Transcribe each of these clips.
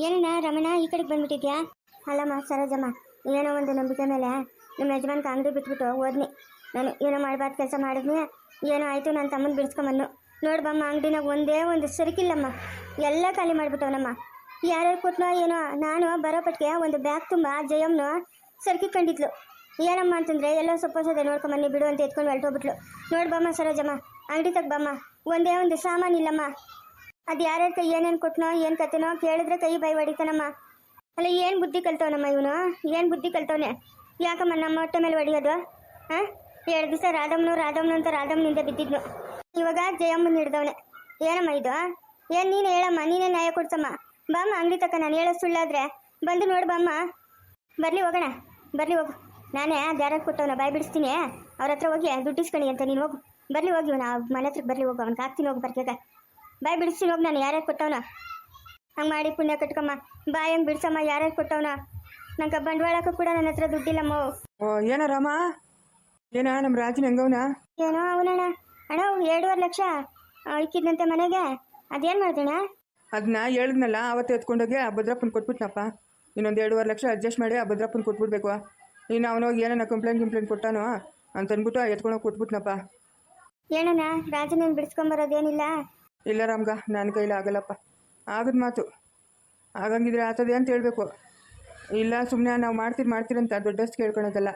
ಏನಣ್ಣ ರಮಣ ಈ ಕಡೆಗೆ ಬಂದ್ಬಿಟ್ಟಿದ್ಯಾ? ಅಲ್ಲಮ್ಮ ಸರೋಜಮ್ಮ, ಏನೋ ಒಂದು ನಂಬಿಕೆ ಮೇಲೆ ನಿಮ್ಮ ಯಜಮಾನ್ಗೆ ಅಂಗಡಿ ಬಿಟ್ಬಿಟ್ಟು ಹೋದ್ನಿ. ನಾನು ಏನೋ ಮಾಡಬಾರ್ದು ಕೆಲಸ ಮಾಡಿದ್ನಿ, ಏನೋ ಆಯಿತು ನನ್ನ ತಮ್ಮನ ಬಿಡಿಸ್ಕೊಂಬನ್ನು. ನೋಡ್ಬಮ್ಮ, ಅಂಗಡಿನಾಗ ಒಂದೇ ಒಂದು ಸರಿಕಿಲ್ಲಮ್ಮ, ಎಲ್ಲ ಖಾಲಿ ಮಾಡಿಬಿಟ್ಟವನಮ್ಮ. ಯಾರ್ಯಾರು ಕೊಟ್ಟನೋ ಏನೋ. ನಾನು ಬರೋಪಟ್ಟಿಗೆ ಒಂದು ಬ್ಯಾಗ್ ತುಂಬ ಜಯಮ್ನು ಸರಿಕಿಕೊಂಡಿದ್ಲು. ಏನಮ್ಮ ಅಂತಂದರೆ ಎಲ್ಲ ಸೊಪ್ಪೋಸೋದೆ ನೋಡ್ಕೊಂಬನ್ನಿ ಬಿಡು ಅಂತ ಎತ್ಕೊಂಡು ಹೊರಟೋಗ್ಬಿಟ್ಲು. ನೋಡ್ಬಮ್ಮ ಸರೋಜಮ್ಮ, ಅಂಗಡಿ ತಗ್ಬಮ್ಮ, ಒಂದೇ ಒಂದು ಸಾಮಾನಿಲ್ಲಮ್ಮ. ಅದು ಯಾರ್ಯಾರ ಕೈ ಏನೇನು ಕೊಟ್ಟನೋ ಏನು ಕತೆನೋ ಕೇಳಿದ್ರೆ ಕೈ ಬೈ ಹೊಡಿತಾನಮ್ಮ. ಅಲ್ಲ ಏನು ಬುದ್ಧಿ ಕಲ್ತವನಮ್ಮ ಇವನು, ಏನು ಬುದ್ಧಿ ಕಲ್ತವನೆ? ಯಾಕಮ್ಮ ನಮ್ಮ ಹೊಟ್ಟೆ ಮೇಲೆ ಹೊಡಿಯೋದು? ಹಾಂ, 2 ದಿವಸ ರಾಧಮ್ನು ಅಂತ ರಾಧಮ್ನಿಂದ ಬಿದ್ದಿದ್ನು. ಇವಾಗ ಜಯಮ್ಮನ ಹಿಡ್ದವನೆ. ಏನಮ್ಮ ಇದು? ಏನು ನೀನು ಹೇಳಮ್ಮ, ನೀನೇ ನ್ಯಾಯ ಕೊಡ್ಸಮ್ಮ. ಬಾಮ್ಮ ಅಂಗಡಿ ತಕ್ಕ, ನಾನು ಹೇಳೋ ಸುಳ್ಳಾದ್ರೆ ಬಂದು ನೋಡು ಬಾಮ್ಮ. ಬರಲಿ ಹೋಗೋಣ, ಬರಲಿ ಹೋಗು. ನಾನೇ ಅದು ಯಾರು ಕೊಟ್ಟವನ ಬಾಯಿ ಬಿಡಿಸ್ತೀನಿ, ಅವ್ರ ಹತ್ರ ಹೋಗಿ ದುಡ್ಡು ಇಸ್ಕೊಳ್ಳಿ ಅಂತ. ನೀನು ಹೋಗು, ಬರಲಿ ಹೋಗಿ, ಇವನು ಮನೆ ಹತ್ರಕ್ಕೆ ಬರಲಿ ಹೋಗು. ಅವ್ನಿಗೆ ಹಾಕ್ತೀನಿ ಹೋಗು, ಬರ್ಕಾಗ ಬಾಯಿ ಬಿಡಿಸ್ತೀನಿ ಹೋಗಿ. ನಾನು ಯಾರ್ಯಾರು ಕೊಟ್ಟವನ ಹಂಗೆ ಮಾಡಿ ಪುಣ್ಯ ಕಟ್ಕಮ್ಮ. ಬಾಯಿ ಹಂಗೆ ಬಿಡ್ಸಮ್ಮ, ಯಾರ್ಯಾರು ಕೊಟ್ಟವನ. ನಂಗೆ ಬಂಡವಾಳಕ್ಕೂ ಕೂಡ ನನ್ನ ಹತ್ರ ದುಡ್ಡಿಲ್ಲಮ್ಮ. ಏನ ರಾಮ, ಏನ ನಮ್ಮ ರಾಜನ ಹೆಂಗವನ? ಏನೋ ಅವನಣ್ಣ, ಅಣ್ಣ 2.5 ಲಕ್ಷ ಇಕ್ಕಿದ್ನಂತೆ ಮನೆಗೆ. ಅದೇನು ಮಾಡ್ದಣ್ಣ? ಅದನ್ನ ಹೇಳಿದ್ನಲ್ಲ ಅವತ್ತು ಎತ್ಕೊಂಡೋಗಿ ಆ ಭದ್ರಪ್ಪನ ಕೊಟ್ಬಿಟ್ನಪ್ಪ. ಇನ್ನೊಂದು 2.5 ಲಕ್ಷ ಅಡ್ಜಸ್ಟ್ ಮಾಡಿ ಆ ಭದ್ರಪ್ಪನ ಕೊಟ್ಬಿಡ್ಬೇಕು. ಇನ್ನು ಅವನೋಗಿ ಏನನ್ನ ಕಂಪ್ಲೇಂಟ್ ಕೊಟ್ಟಾನೋ ಅಂತಂದ್ಬಿಟ್ಟು ಎತ್ಕೊಂಡೋಗಿ ಕೊಟ್ಬಿಟ್ನಪ್ಪ. ಏನಣ್ಣ ರಾಜನೇನು ಬಿಡಿಸ್ಕೊಂಬರೋದೇನಿಲ್ಲ? ಇಲ್ಲ ರಾಮ್ಗ, ನನ್ನ ಕೈಲಿ ಆಗಲ್ಲಪ್ಪ. ಆಗದ ಮಾತು ಆಗಂಗಿದ್ರೆ ಆತದೆ ಅಂತ ಹೇಳ್ಬೇಕು. ಇಲ್ಲ ಸುಮ್ಮನೆ ನಾವು ಮಾಡ್ತೀರಿ ಅಂತ ದೊಡ್ಡಷ್ಟು ಕೇಳ್ಕೊಳೋದಲ್ಲ.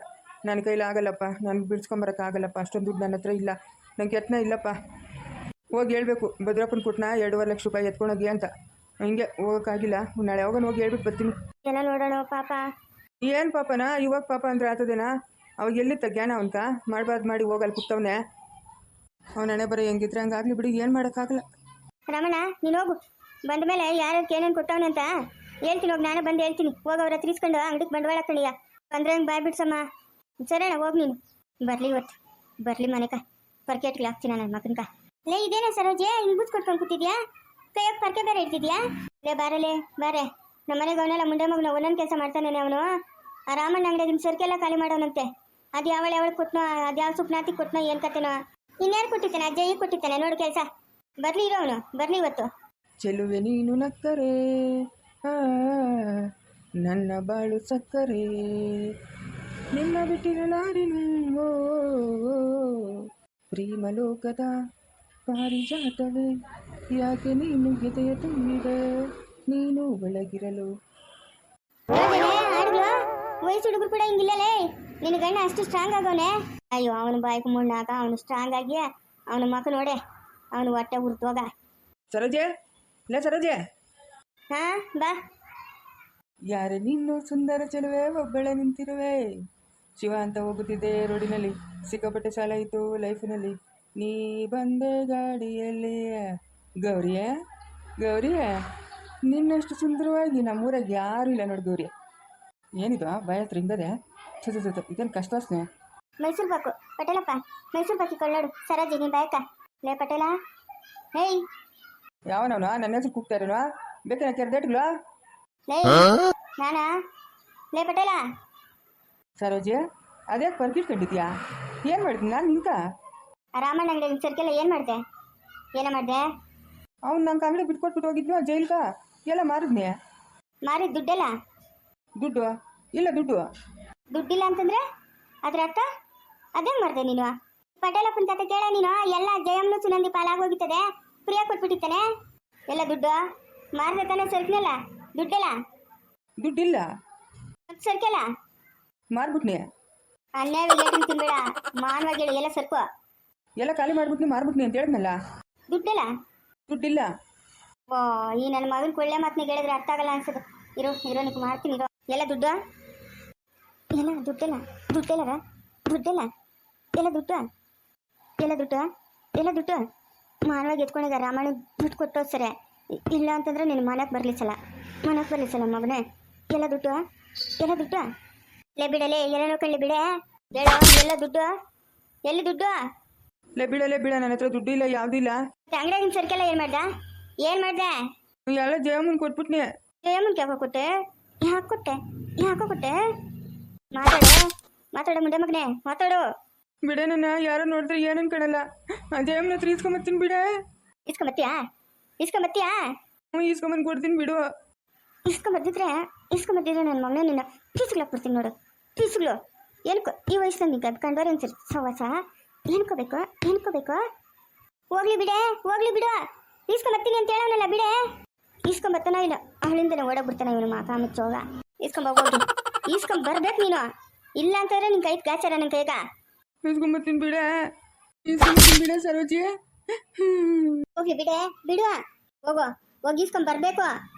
ನನ್ನ ಕೈಲಿ ಆಗಲ್ಲಪ್ಪ, ನನಗೆ ಬಿಡಿಸ್ಕೊಂಬರೋಕ್ಕಾಗಲ್ಲಪ್ಪ. ಅಷ್ಟೊಂದು ದುಡ್ಡು ನನ್ನ ಹತ್ರ ಇಲ್ಲ, ನಂಗೆ ಯತ್ನ ಇಲ್ಲಪ್ಪ. ಹೋಗಿ ಹೇಳ್ಬೇಕು, ಭದ್ರಪ್ಪನ ಕೊಟ್ಟನ 2.5 ಲಕ್ಷ ರೂಪಾಯಿ ಎತ್ಕೊಂಡೋಗಿ ಅಂತ. ಹಿಂಗೆ ಹೋಗೋಕ್ಕಾಗಿಲ್ಲ, ನಾಳೆ ಯಾವಾಗ ಹೋಗಿ ಹೇಳ್ಬಿಟ್ಟು ಬರ್ತೀನಿ. ಎಲ್ಲ ನೋಡೋಣ ಪಾಪ. ಏನು ಪಾಪನಾ? ಇವಾಗ ಪಾಪ ಅಂದರೆ ಆತದೇನಾ? ಅವಾಗ ಎಲ್ಲಿತ್ತ ಜ್ಞಾನ ಅವನ್ಕ? ಮಾಡಬಾರ್ದು ಮಾಡಿ ಹೋಗಲ್ಲಿ ಕೂತವನೆ. ಅವನ ಹಣೆ ಬರೋ ಹೆಂಗಿದ್ರೆ ಹಂಗಾಗ್ಲಿ ಬಿಡಿ, ಏನು ಮಾಡೋಕ್ಕಾಗಲ್ಲ. ರಮಣ ನೀನು ಹೋಗು, ಬಂದ ಮೇಲೆ ಯಾರ್ಯಾರು ಏನೇನು ಕೊಟ್ಟವನೆ ಅಂತ ಹೇಳ್ತೀನಿ ಹೋಗಿ. ನಾನೇ ಬಂದು ಹೇಳ್ತೀನಿ. ಹೋಗಿ ಅವ್ರ ಹತ್ರ ಇಸ್ಕೊಂಡು ಅಂಗಡಿಗೆ ಬಂಡವಾಳ ಕಣಿಯ ಬಂದ್ರೆ ಹಂಗೆ ಬಾಯ್ ಬಿಡ್ಸಮ್ಮ. ಸರಿಣ್ಣ ಹೋಗಿ ನೀನು. ಬರಲಿ ಇವತ್ತು, ಬರಲಿ ಮನೆಕ ಪರ್ಕೆಟ್ಗೆ ಹಾಕ್ತೀನಿ ನನ್ನ ಮಗನ್ಕ. ಲೇ ಇದೇನ ಸರೋಜೆ, ಹಿಂಗೆ ಬೂತ್ ಕೊಟ್ಕೊಂಡು ಕೂತಿದ್ಯಾ? ಕೈಯಾಗ ಪರ್ಕೆ ಬೇರೆ ಇಡ್ತಿದ್ಯಾ? ಲೇ ಬಾರಲೇ ಬಾರೆ, ನಮ್ಮ ಮನೆಗೆ ಅವನೆಲ್ಲ ಮುಂಡೆ ಮಗನ ಒಂದೊಂದು ಕೆಲಸ ಮಾಡ್ತಾನೆ ಅವನು. ಆ ರಾಮಣ್ಣ ಅಂಗಡಿಯಾಗಿನ ಸರಿಕೆಲ್ಲ ಖಾಲಿ ಮಾಡೋನಂತೆ. ಅದು ಯಾವಳು ಕೊಟ್ಟನೋ, ಅದು ಯಾವ ಸುಪ್ನಾತಿಗೆ ಕೊಟ್ಟನೋ ಏನು ಕತೆನೋ. ಇನ್ಯಾರು ಕೊಟ್ಟಿದ್ದಾನೆ? ಅಜ್ಜಯ್ಯ ಕೊಟ್ಟಿದ್ದಾನೆ ನೋಡು ಕೆಲಸ. ಬರಲಿ ಇರೋವನು, ಬರಲಿ ಇವತ್ತು. ಚೆಲುವೆ ನೀನು ನಕ್ಕರೆ ನನ್ನ ಬಾಳು ಸಕ್ಕರೆ, ನಿನ್ನ ಬಿಟ್ಟಿರಲಾರಿನು ಪ್ರೇಮಲೋಕದ ಪಾರಿಜಾತವೇ, ಯಾಕೆ ನೀನು ಎದೆಯ ತುಂಬಿದೆ ನೀನು ಒಳಗಿರಲು. ವಯಸ್ಸು ಹುಡುಗರು ಕೂಡ ಹಿಂಗಿಲ್ಲಲೇ. ನಿನ್ನ ಗಂಡ ಅಷ್ಟು ಸ್ಟ್ರಾಂಗ್ ಆಗವನೆ. ಅಯ್ಯೋ ಅವನು ಬಾಯ್ಕು ಮುಣ್ಣಾಗ ಅವನು ಸ್ಟ್ರಾಂಗ್ ಆಗಿ ಅವನ ಮಕ್ಕ ನೋಡೆ, ಅವನು ಹೊಟ್ಟೆ ಹುರ್ತೋಗ. ಸರೋಜೆ, ಇಲ್ಲ ಸರೋಜೆ. ಹಾ ಬಾ. ಯಾರೇ ನೀನು ಸುಂದರ ಚೆಲುವೆ, ಒಬ್ಬಳೆ ನಿಂತಿರುವೆ. ಶಿವ ಅಂತ ಹೋಗುತ್ತಿದ್ದೆ ರೋಡಿನಲ್ಲಿ, ಸಿಕ್ಕಾಪಟ್ಟೆ ಸಾಲ ಇತ್ತು ಲೈಫಿನಲ್ಲಿ, ನೀ ಬಂದೆ ಗಾಡಿಯಲ್ಲಿ. ಗೌರಿಯೇ ಗೌರಿಯೇ, ನಿನ್ನಷ್ಟು ಸುಂದರವಾಗಿ ನಮ್ಮೂರಾಗ ಯಾರೂ ಇಲ್ಲ ನೋಡಿ ಗೌರಿ. ಏನಿದು ಬಾಯ ಹತ್ರ ಹಿಂಗದೆ? ಇದೇನು ಕಷ್ಟ ವಾಸನೆ? ಮೈಸೂರು ಬಾಕು ಪಟೇಲಪ್ಪ, ಮೈಸೂರು ಬಾಕಿ ಕೊಳ್ಳೋಡು ಸರೋಜಿ ನೀನು ಬಾಯಕ. ಲೇ ಪಟೇಲ, ಹೇಯ್ ಯಾವನವನು ನನ್ನ ಹೆಸರು ಕೂಗ್ತಾರೇನೋ? ಬೇಕೇನ ಕೆರೆದೇಟ್ಗಳು? ಲೇ ನಾನಾ? ಲೇ ಪಟೇಲ. ಸರೋಜಿ, ಅದೇ ಪರ್ಕಿಟ್ಕೊಂಡಿದ್ಯಾ? ಏನು ಮಾಡಿದ್ನಿ ನಾನು ನಿಂತ? ರಾಮಣ್ಣ ಅಂಗಡಿ ಸರ್ಕೆಲ್ಲ ಏನು ಮಾಡಿದೆ? ಏನೋ ಮಾಡಿದೆ? ಅವ್ನು ನಂಗೆ ಅಂಗಡಿ ಬಿಟ್ಕೊಟ್ಬಿಟ್ಟು ಹೋಗಿದ್ನು ಜೈಲ್ಗ. ಎಲ್ಲ ಮಾರಿದ್ನಿ. ಮಾರಿದ ದುಡ್ಡೆಲ್ಲ? ದುಡ್ಡು ಇಲ್ಲ. ದುಡ್ಡಿಲ್ಲ ಅಂತಂದ್ರೆ ಅದ್ರ ಅರ್ಥ ಅದೇನು ಮಾಡಿದೆ ನೀನು? ಪಟೇಲಪ್ಪನ ಕತೆ ಕೇಳ ನೀನು. ಎಲ್ಲ ಜಯಮ್ನು ಸುನಂದಿ ಪಾಲಾಗೋಗಿತ್ತದೆ, ಪ್ರಿಯ ಕೊಟ್ಬಿಟ್ಟಿತ್ತಾನೆ ಎಲ್ಲ ದುಡ್ಡು. ಮಾರಿದೆ ತಾನೆ ಸರ್ಕನೆಲ್ಲ? ದುಡ್ಡಿಲ್ಲ ಸರ್ಕೆಲ್ಲ ಮಾರ್ಬಿಟ್ನಿ. ಅನ್ಯಾಯವಾಗಿ ಹೇಳ್ತೀನಿ ತಿನ್ಬೇಡ, ಮಾನವಾಗಿ ಹೇಳಿ. ಎಲ್ಲ ಸರ್ಕು ಎಲ್ಲ ಖಾಲಿ ಮಾಡ್ಬಿಟ್ನಿ, ಮಾರ್ಬಿಟ್ನಿ ಅಂತ ಹೇಳಿದ್ನಲ್ಲ. ದುಡ್ಡಿಲ್ಲ. ಓ, ಈ ನನ್ನ ಮಗನ ಕೊಳ್ಳೆ ಮಾತನ್ನ ಹೇಳಿದ್ರೆ ಅರ್ಥ ಆಗಲ್ಲ ಅನ್ಸೋದು. ಇರೋ ನಿಕ್ಕೆ ಮಾಡ್ತೀನಿ ಇರೋ. ಎಲ್ಲ ದುಡ್ಡು? ಎಲ್ಲ ದುಡ್ಡಿಲ್ಲ. ಮಾನವಾಗಿ ಎತ್ಕೊಂಡಿದ್ದ ರಾಮಣ್ಣ ದುಡ್ಡು ಕೊಟ್ಟೋ ಸರಿ. ಇಲ್ಲ ಅಂತಂದ್ರೆ ನಿನ್ನ ಮನೆಗೆ ಬರ್ಲಿಸಲ್ಲ ಮಗನೇ. ಎಲ್ಲ ದುಡ್ಡು. ಲೇ ಬಿಡಲೇ, ಎಲ್ಲ ನೋಡ್ಕೊಳ್ಳಿ ಬಿಡೆ. ಹೇಳೋ ಎಲ್ಲ ದುಡ್ಡು ಎಲ್ಲಿ ದುಡ್ಡು? ಲೇ ಬಿಡ ನನ್ನ ಹತ್ರ ದುಡ್ಡು ಇಲ್ಲ, ಯಾವುದೂ ಇಲ್ಲ. ಅಂಗಡಿಯಾಗಿನ ಸರ್ಕೆಲ್ಲ ಏನು ಮಾಡ್ದೆ? ಎಲ್ಲ ಜಯಮ್ಮನ್ ಕೊಟ್ಬಿಟ್ನಿ. ಜಯಮ್ಮನ್ಗೆ ಯಾಕೋ ಕೊಟ್ಟೆ? ಮಾತಾಡೋ ಮುಂದೆ ಮಗನೇ, ಮಾತಾಡು. ಬಿಡೆ, ನನ್ನ ಯಾರೋ ನೋಡಿದ್ರೆ ಏನು ಅನ್ಕೊಳಲ್ಲ. ಜಯಮ್ಮನ ಹತ್ರ ಇಸ್ಕೊಂಬತ್ತೀನಿ ಬಿಡೆ. ಇಸ್ಕೊಂಬತ್ತೀಯಾ? ಹ್ಞೂ, ಇಸ್ಕೊಂಬಂದು ಕೊಡ್ತೀನಿ ಬಿಡು. ಇಸ್ಕೊಂಬರ್ದಿದ್ರೆ ನನ್ನ ಮಗನ ನಿನ್ನ ಪೀಸ್ಗಳಾಕ್ಬಿಡ್ತೀನಿ ನೋಡು. ಪೀಸ್ಗಳು ಏನಕ್ಕೋ ಈ ವಯಸ್ಸಿನಲ್ಲಿ ನೀನು ಕದ್ಕೊಂಡವ್ರೆ ಅನ್ಸಿರ್ ಸವಾಸ. ಏನ್ಕೋಬೇಕು ಹೋಗ್ಲಿ ಬಿಡು. ಇಸ್ಕೊಂಬರ್ತೀನಿ ಅಂತ ಹೇಳೋನಲ್ಲ ಬಿಡೆ. ಇಸ್ಕೊಂಬರ್ತಾನೋ ಇಲ್ಲ ಅವಳಿಂದನೇ ಓಡೋಗ್ಬಿಡ್ತಾನೆ ಇವನು ಮಾಕ ಮುಚ್ಚೋಗ. ಹೋಗಿ ಇಸ್ಕೊಂಬರ್ಬೇಕು ನೀನು. ಇಲ್ಲ ಅಂತಂದ್ರೆ ನಿನ್ ಕೈ ಗಾಚಾರ ನನ್ನ ಕೈಗ. ಇಸ್ಕೊಂಬತ್ತೀನಿ ಬಿಡ ಸರೋಜಿ. ಹೋಗಿ ಬಿಡು ಹೋಗಿ ಇಸ್ಕೊಂಬರ್ಬೇಕು.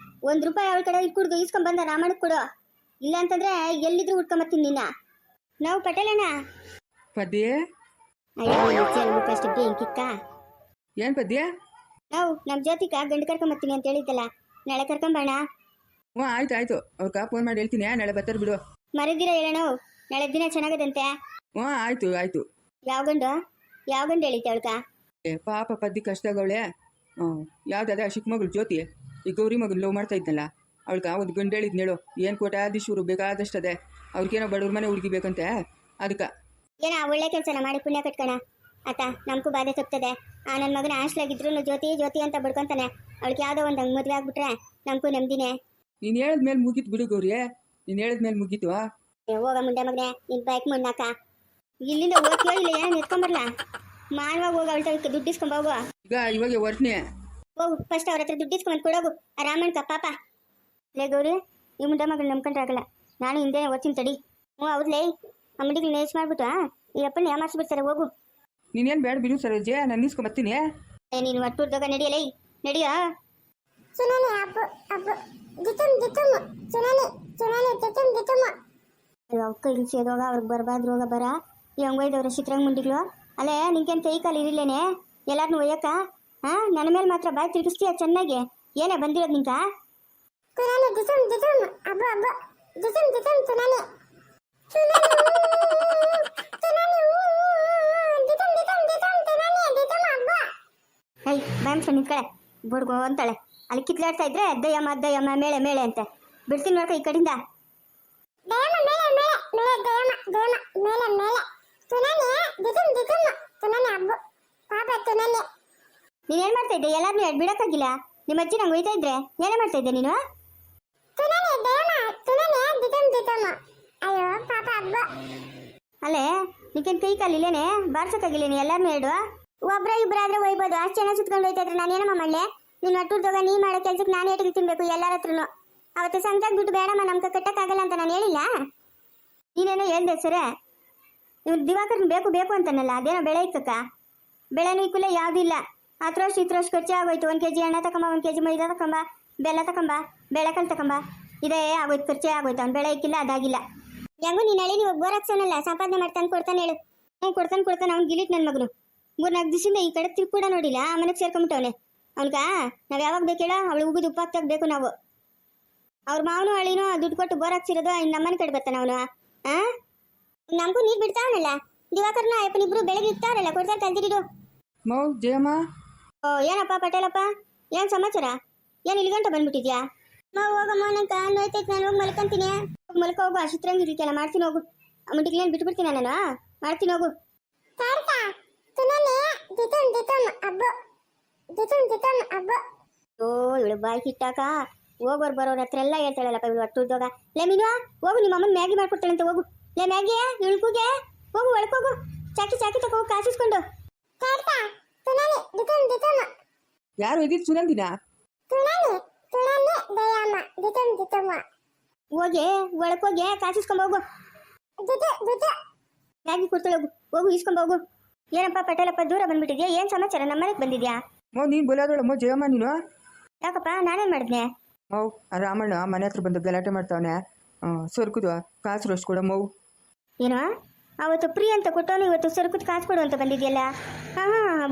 ₹1 ಅವಳ ಕಡೆ ಇಟ್ಕೊಡ್ದು ಇಸ್ಕೊಂಬಂದ ರಾಮಣ್ಣಗೆ ಕೊಡು. ಇಲ್ಲ ಅಂತಂದ್ರೆ ಎಲ್ಲಿದ್ರು ಉಟ್ಕೊಂಬತ್ತೀನಿ ನಿನ್ನ. ನಾವು ಪಟೇಲಣ್ಣ ಪದ್ಯ ಅಷ್ಟು ಬೆಂಕಿಕ್ಕ ಏನ್ ಪದ್ಯ? ನಾವು ನಮ್ಮ ಜ್ಯೋತಿಕ ಗಂಡು ಕರ್ಕೊಂಬತ್ತೀನಿ ಅಂತ ಹೇಳಿದ್ದಲ್ಲ, ನಾಳೆ ಕರ್ಕೊಂಬಣ. ಹ್ಞೂ ಆಯ್ತು ಅವ್ರಕ್ಕ ಫೋನ್ ಮಾಡಿ ಹೇಳ್ತೀನಿ, ನಾಳೆ ಬರ್ತಾರೆ ಬಿಡು. ಮರದಿರ ಹೇಳೋಣ, ನಾಳೆ ದಿನ ಚೆನ್ನಾಗದಂತೆ. ಹ್ಞೂ ಆಯ್ತು. ಯಾವ ಗಂಡು ಹೇಳಿದ್ದೆ ಅವಳ್ಕ? ಪಾಪ ಪದ್ಯ ಕಷ್ಟ ಆಗವಳೆ. ಯಾವ್ದಾದ ಚಿಕ್ಕ ಜ್ಯೋತಿ ಈ ಗೌರಿ ಮಗನ ಲವ್ ಮಾಡ್ತಾ ಇದ್ನಲ್ಲ, ಅವಳ್ಕ ಒಂದು ಗಂಡು ಹೇಳಿದ್ನೇಳು. ಏನು ಕೋಟಾಧೀಶರು ಬೇಕಾದಷ್ಟದೆ, ಅವ್ರಿಗೇನೋ ಬಡವ್ರ ಮನೆ ಹುಡುಗಿ ಬೇಕಂತೆ. ಅದಕ್ಕೆ ಏನೋ ಒಳ್ಳೆ ಕೆಲಸನ ಮಾಡಿ ಪುಣ್ಯ ಕಟ್ಕೋಣ ಆತ. ನಮಗೂ ಬಾಧೆ ತಪ್ತದೆ. ನನ್ನ ಮಗನ ಹಾಸ್ಲಾಗಿದ್ರು ಜ್ಯೋತಿ ಅಂತ ಬಡ್ಕೊಂತಾನೆ. ಅವಳಿಗೆ ಯಾವುದೋ ಒಂದು ಹಂಗೆ ಮದುವೆ ಆಗ್ಬಿಟ್ರೆ ನಮಗೂ ನೆಮ್ಮದಿನೇ. ನೀನು ಹೇಳಿದ್ಮೇಲೆ ಮುಗೀತು ಬಿಡು ಗೌರಿ, ನೀನು ಹೇಳಿದ್ಮೇಲೆ ಮುಗೀತು. ಹೋಗ ಮುಂಡೆ ಮಗನೆ, ನಿನ್ ಬೈಕ್ ಮುಣ್ಣಾಕ ಇಲ್ಲಿಂದ ಹೋಗ್ತೀಯೋ ಇಲ್ಲ ಏನು ಎತ್ಕೊಂಬರ್ಲ? ಮಾನವಾಗಿ ಹೋಗ, ಅವಳ ದುಡ್ಡು ಇಸ್ಕೊಂಡ್ ಹೋಗು. ಇವಾಗ ಹೊರಟ್ನೆ ಹೋಗು, ಫಸ್ಟ್ ಅವ್ರ ಹತ್ರ ದುಡ್ಡು ಇಸ್ಕೊಂಡ್ ಕೊಡೋಗು. ರಾಮಣ್ಕ ಪಾಪ ಲೇ ಗೌರಿ, ಈ ಮುಂಡೆ ಮಗಳು ನಂಬ್ಕೊಂಡ್ರಾಗಲ್ಲ. ನಾನು ಹಿಂದೆ ಓದ್ತೀನಿ ತಡಿ. ಹೌದ್ಲೇ, ಆ ಮುಂಡಿಗಳು ನೇಚ್ ಮಾಡ್ಬಿಟ್ಟು ಈ ಅಪ್ಪನ ಯಾಮಾರಿಸ್ಬಿಡ್ತಾರೆ. ಹೋಗು. ನೀನೇನು ಬೇಡ ಬಿಡು ಸರೋಜೆ, ನಾನು ಇಸ್ಕೊಂಬರ್ತೀನಿ. ನೀನು ಒಟ್ಟುರ್ದಾಗ ನಡಿಯ. ಕೈಲಿ ಸೇದೋಗ ಅವ್ರಿಗೆ ಬರ್ಬಾರ್ದು ರೋಗ ಬರ. ಈ ಹಂಗೊಯ್ದವ್ರ ಚಿತ್ರಂಗ್ ಮುಂಡಿಗಳು ಅಲ್ಲೇ ನಿಂಗೇನು ಕೈ ಕಾಲು ಇರಿಲ್ಲೇನೆ ಎಲ್ಲಾರನ್ನೂ ಒಯ್ಯಕ್ಕ? ನನ್ನ ಮೇಲೆ ಮಾತ್ರ ಬಾಯ್ ತಿರುಗಿಸ್ತೀಯ ಚೆನ್ನಾಗಿ. ಏನೇ ಬಂದಿರೋದು ನಿಂಕ? ಹೈ ಬ್ಯಾಮ್ಸ ನಿಂತ್ಕಳೆ ಬುಡ್ಗೋ ಅಂತಾಳೆ. ಅಲ್ಲಿ ಕಿತ್ಲಾಡ್ತಾ ಇದ್ರೆ ದಯ್ಯಮ್ಮ ಮೇಳೆ ಅಂತೆ. ಬಿಡ್ತೀನಿ ನೋಡ್ಕ ಈ ಕಡೆಯಿಂದ. ನೀನೇನ್ ಮಾಡ್ತಾ ಇದ್ದೆ? ಎಲ್ಲಾರನ್ನೂ ಬಿಡಕ್ಕಾಗಿಲ್ಲ. ನಿಮ್ಮ ಅಜ್ಜಿ ನಂಗೆ ಒಯ್ತಾ ಇದ್ರೆ ಏನೇ ಮಾಡ್ತಾ ಇದ್ದೆ ನೀನು? ಅಲ್ಲೇ ನಿಂಗೇನು ಕೈ ಕಾಲಿಲ್ಲೇನೆ ಬಾರ್ಸಕ್ಕಾಗಿಲ್ಲೇನೆ? ಎಲ್ಲಾರನ್ನೂ ಹೇಳು. ಒಬ್ರ ಆದ್ರೆ ಒಯ್ಬೋದು. ಅಷ್ಟು ಚೆನ್ನಾಗಿ ಸುತ್ಕೊಂಡು ಹೋಯ್ತಾ ಇದ್ರೆ ನಾನು ಏನಮ್ಮ ಮಾಡಲೆ? ನೀನು ಒಟ್ಟುರ್ದಾಗ ನೀ ಮಾಡೋ ಕೆಲ್ಸಕ್ಕೆ ನಾನು ಏಟಿಗೆ ತಿನ್ಬೇಕು ಎಲ್ಲಾರ ಹತ್ರನು? ಅವತ್ತು ಸಂಜಾಗ ದುಡ್ಡು ಬೇಡಮ್ಮ ನಮ್ಗೆ ಕಟ್ಟಕ್ಕಾಗಲ್ಲ ಅಂತ ನಾನು ಹೇಳಿಲ್ಲ. ನೀನೇನೋ ಹೇಳ್ದೆ ಸರಿ. ಇವ್ರು ದಿವಾಕರ್ನ ಬೇಕು ಅಂತಾನಲ್ಲ, ಅದೇನೋ ಬೆಳೆ ಇಕ್ಕಕ್ಕ? ಬೆಳೆನೂ ಇಕ್ಕಲ್ಲ ಯಾವುದಿಲ್ಲ. ಹತ್ರಷ್ಟು ಇತ್ರಷ್ಟು ಖರ್ಚೆ ಆಗೋಯ್ತು. 1 kg ಎಣ್ಣೆ ತಗೊಂಬ, 1 kg ಮೈದಾ ತಗೊಂಬ, ಬೆಲ್ಲ ತಗೊಂಬ, ಬೆಳೆಕಲ್ ತಗೊಂಬ, ಇದೇ ಆಗೋಯ್ತು. ಖರ್ಚೆ ಆಗೋಯ್ತು. ಅವ್ನು ಬೆಳೆ ಇಕ್ಕಿಲ್ಲ, ಅದಾಗಿಲ್ಲ. ಹೆಂಗು ನೀನು ಹೇಳಿ ನೀವು ಬೋರ್ ಹಾಕ್ಸೋನಲ್ಲ, ಸಂಪಾದನೆ ಮಾಡ್ತಾನೆ ಕೊಡ್ತಾನೆ ಹೇಳು. ಕೊಡ್ತಾನೆ ಅವ್ನು ಗಿಲಿಟ್ ನನ್ನ ಮಗನು. 3-4 ದಿವಸದಿಂದ ಈ ಕಡೆ ತಿರ್ಗಿ ಕೂಡ ನೋಡಿಲ್ಲ. ಆ ಮನೆಗೆ ಸೇರ್ಕೊಂಬಿಟ್ಟವನೆ. ಅವ್ನಿಗ ನಾವು ಯಾವಾಗ ಬೇಕೇಳ ಅವಳು ಉಗಿದು ಉಪ್ಪು ಹಾಕ್ತಾಗಬೇಕು ನಾವು. ಅವ್ರ ಮಾವನು ಹಳಿನೂ ದುಡ್ಡು ಕೊಟ್ಟು ಬೋರ್ ಹಾಕ್ಸಿರೋದು ಇನ್ನು ನಮ್ಮನೆ ಕಡೆ ಬರ್ತಾನೆ ಅವನು. ನಮಗೂ ನೀರು ಬಿಡ್ತಾವನಲ್ಲ ದಿವಾಕರ್ನ ಅಯ್ಯಪ್ಪನಿಬ್ರು ಬೆಳಗ್ಗೆ ಇರ್ತಾರಲ್ಲ, ಕೊಡ್ತಾರೆ ಕಲ್ತಿರಿಡು. ಜಯಮ್ಮ. ಏನಪ್ಪ ಪಟೇಲಪ್ಪ, ಏನು ಸಮಾಚಾರ? ಏನು ಇಲ್ಲಿಗಂಟ ಬಂದ್ಬಿಟ್ಟಿದ್ಯಾ? ಹೋಗಮ್ಮ, ನಂಗೆ ನೋಯ್ತೈತೆ, ನಾನು ಹೋಗಿ ಮಲ್ಕೊಂತೀನಿ. ಹೋಗು, ಅಶಿತ್ರಂಗಿರ್ಲಿಕ್ಕೆಲ್ಲ ಮಾಡ್ತೀನಿ ಹೋಗು. ಮುಂಟಿಗ್ಲೇನು ಬಿಟ್ಬಿಡ್ತೀನಿ ನಾನು, ಮಾಡ್ತೀನಿ ಹೋಗು. ಇವಳು ಬಾಯಿ ಕಿಟ್ಟಾಕ ಹೋಗೋರು ಬರೋರ ಹತ್ರ ಎಲ್ಲ ಹೇಳ್ತಾಳಲ್ಲಪ್ಪ ಇವಳು ಒಟ್ಟುದೋಗ. ಲೇ ಮೀನು, ಹೋಗು, ನಿಮ್ಮ ಅಮ್ಮನ ಮ್ಯಾಗಿ ಮಾಡ್ಕೊಡ್ತಾಳಂತೆ. ಹೋಗು ಲೇ ಮ್ಯಾಗಿ, ಇಳ್ಕುಗೆ ಹೋಗು, ಒಳಕೋಗು. ಚಾಕಿ ತಗೋ, ಕಾಸಿಸ್ಕೊಂಡು. ಯಾರು ಇದ್ದಿದ್ದು ಸುನಂದಿನ? ಹೋಗಿ ಒಳಕೋಗಿ ಕಾಸಿಸ್ಕೊಂಡ್ ಹೋಗು. ಮ್ಯಾಗಿ ಕೊಡ್ತಾಳೆ, ಹೋಗು ಇಸ್ಕೊಂಡ್ ಹೋಗು. ಏನಪ್ಪ ಪಟೇಲಪ್ಪ, ದೂರ ಬಂದ್ಬಿಟ್ಟಿದ್ಯಾ? ಏನ್ ಸಮಾಚಾರ? ನಮ್ಮ ಮನೆಗೆ ಬಂದಿದ್ಯಾ? ನೀನು ಬೋಲಾದೋಳಮ್ಮ ಜಯಮ್ಮ ನೀನು. ಯಾಕಪ್ಪ, ನಾನೇನ್ ಮಾಡಿದ್ನೆ? ರಾಮಣ್ಣ ಮನೆ ಹತ್ರ ಬಂದು ಗಲಾಟೆ ಮಾಡ್ತಾವನೆ. ಸೊರ್ಕುದು ಕಾಸು ಅಷ್ಟು ಕೊಡ ಮೌ. ಏನೋ ಅವತ್ತು ಫ್ರೀ ಅಂತ ಕೊಟ್ಟವನು, ಇವತ್ತು ಸೊರ್ಕುದ್ ಕಾಸು ಕೊಡು ಅಂತ ಬಂದಿದ್ಯಲ್ಲ?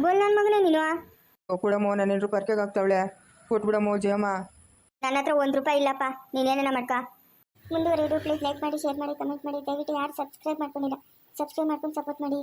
ಬೋಲ್ ನನ್ನ ಮಗನೇ ನೀನು. ಕೊಡಮ್ಮೋ, ನನ್ನ ಹೆಂಡ್ರು ಪರ್ಕೆಗೆ ಆಗ್ತಾವಳೆ, ಕೊಟ್ಬಿಡಮ್ಮೋ ಜಯಮ್ಮ. ನನ್ನ ಹತ್ರ ₹1 ಇಲ್ಲಪ್ಪ, ನೀನೇನ ಮಾಡ್ಕ. ಮುಂದುವರೆದು ಪ್ಲೀಸ್ ಲೈಕ್ ಮಾಡಿ, ಶೇರ್ ಮಾಡಿ, ಕಮೆಂಟ್ ಮಾಡಿ. ದಯವಿಟ್ಟು ಯಾರು ಸಬ್ಸ್ಕ್ರೈಬ್ ಮಾಡ್ಕೊಂಡಿಲ್ಲ ಸಬ್ಸ್ಕ್ರೈಬ್ ಮಾಡ್ಕೊಂಡು ಸಪೋರ್ಟ್ ಮಾಡಿ.